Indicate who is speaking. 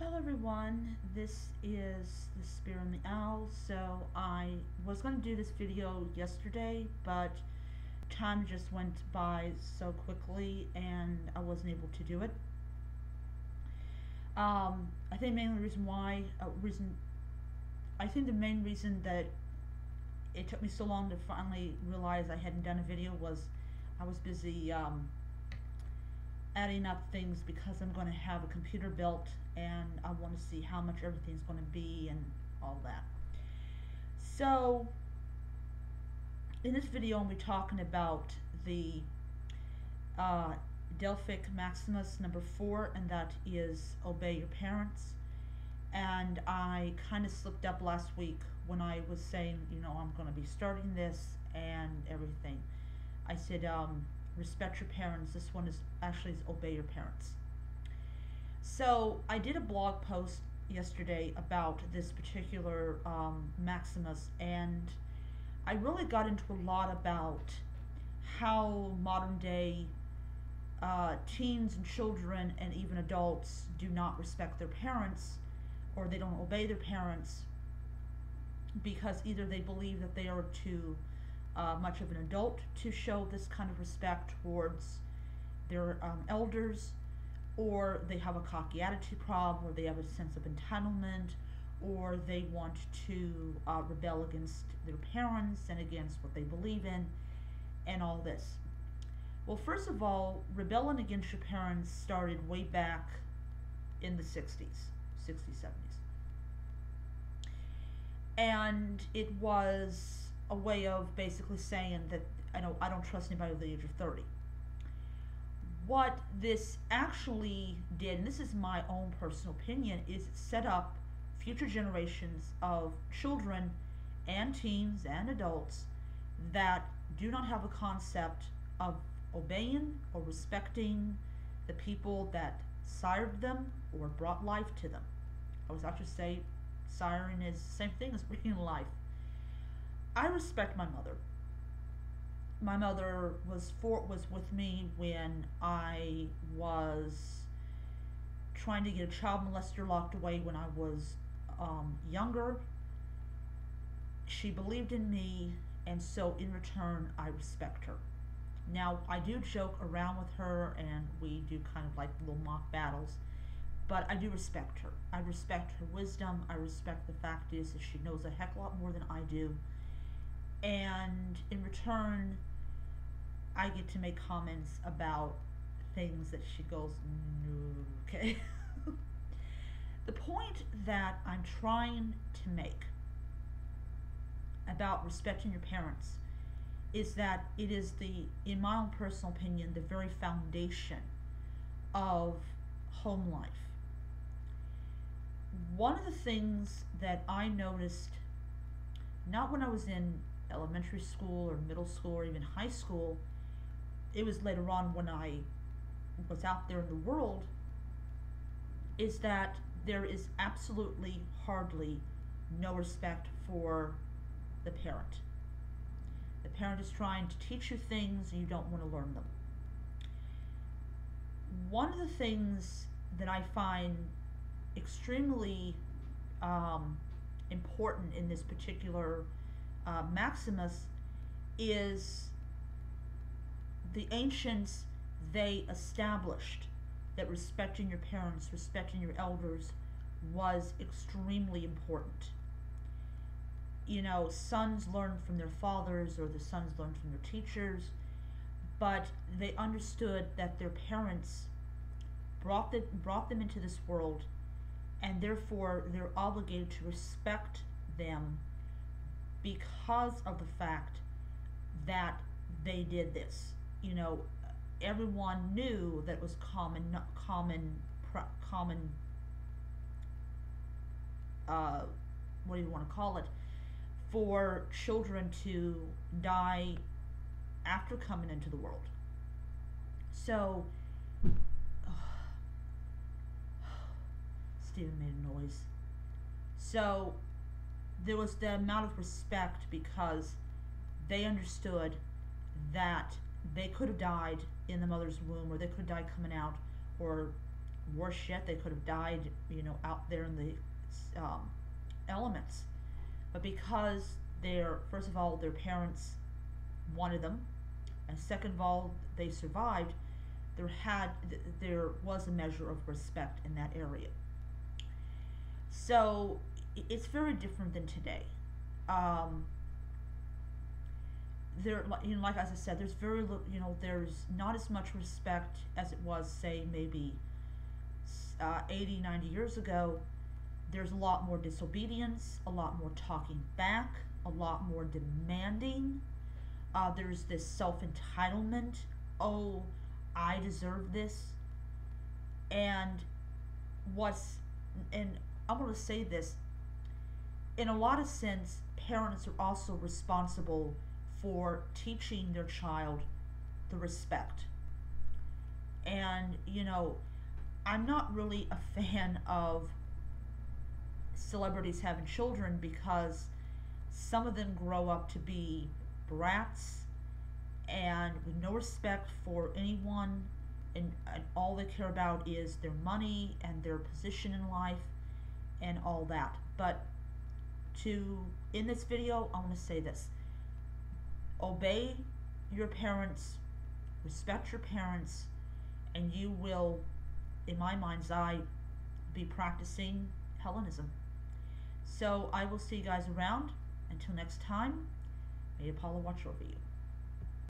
Speaker 1: Hello everyone, this is the Spear and the Owl. So I was going to do this video yesterday, but time just went by so quickly and I wasn't able to do it. I think the main reason that it took me so long to finally realize I hadn't done a video was I was busy adding up things because I'm going to have a computer built and I want to see how much everything's going to be and all that. So in this video I'll be talking about the Delphic Maximus number 4, and that is obey your parents. And I kind of slipped up last week when I was saying, I'm going to be starting this and everything. I said respect your parents. This one is actually obey your parents. So I did a blog post yesterday about this particular Maximus, and I really got into a lot about how modern day teens and children and even adults do not respect their parents, or they don't obey their parents because either they believe that they are too much of an adult to show this kind of respect towards their elders, or they have a cocky attitude problem, or they have a sense of entitlement, or they want to rebel against their parents and against what they believe in and all this. Well, first of all, rebelling against your parents started way back in the 60s, 70s. And it was a way of basically saying that I don't trust anybody over the age of 30. What this actually did, and this is my own personal opinion, is it set up future generations of children and teens and adults that do not have a concept of obeying or respecting the people that sired them or brought life to them. I was about to say siring is the same thing as bringing life. I respect my mother. My mother was with me when I was trying to get a child molester locked away when I was younger. She believed in me, and so in return I respect her. Now, I do joke around with her and we do kind of like little mock battles, but I do respect her. I respect her wisdom. I respect the fact is that she knows a heck of a lot more than I do, and in return I get to make comments about things that she goes, no, okay. The point that I'm trying to make about respecting your parents is that it is in my own personal opinion, the very foundation of home life. One of the things that I noticed, not when I was in elementary school or middle school or even high school, it was later on when I was out there in the world, is that there is absolutely hardly no respect for the parent. The parent is trying to teach you things and you don't want to learn them. One of the things that I find extremely important in this particular Maximus is the ancients, they established that respecting your parents, respecting your elders was extremely important. Sons learn from their fathers, or the sons learn from their teachers, but they understood that their parents brought them into this world, and therefore they're obligated to respect them because of the fact that they did this. Everyone knew that it was common, what do you want to call it, for children to die after coming into the world. So, Stephen made a noise. So, there was the amount of respect because they understood that they could have died in the mother's womb, or they could have died coming out, or Worse yet, they could have died, out there in the elements. But because first of all, their parents wanted them, and second of all, they survived, there was a measure of respect in that area. So it's very different than today. Um, like as I said, there's very little, there's not as much respect as it was, say, maybe 80, 90 years ago. There's a lot more disobedience, a lot more talking back, a lot more demanding. There's this self-entitlement. Oh, I deserve this. And what's, and I'm going to say this, in a lot of sense, parents are also responsible for teaching their child the respect. And, I'm not really a fan of celebrities having children because some of them grow up to be brats and with no respect for anyone, and all they care about is their money and their position in life and all that. But in this video, I want to say this: obey your parents, respect your parents, and you will, in my mind's eye, be practicing Hellenism. So I will see you guys around. Until next time, may Apollo watch over you.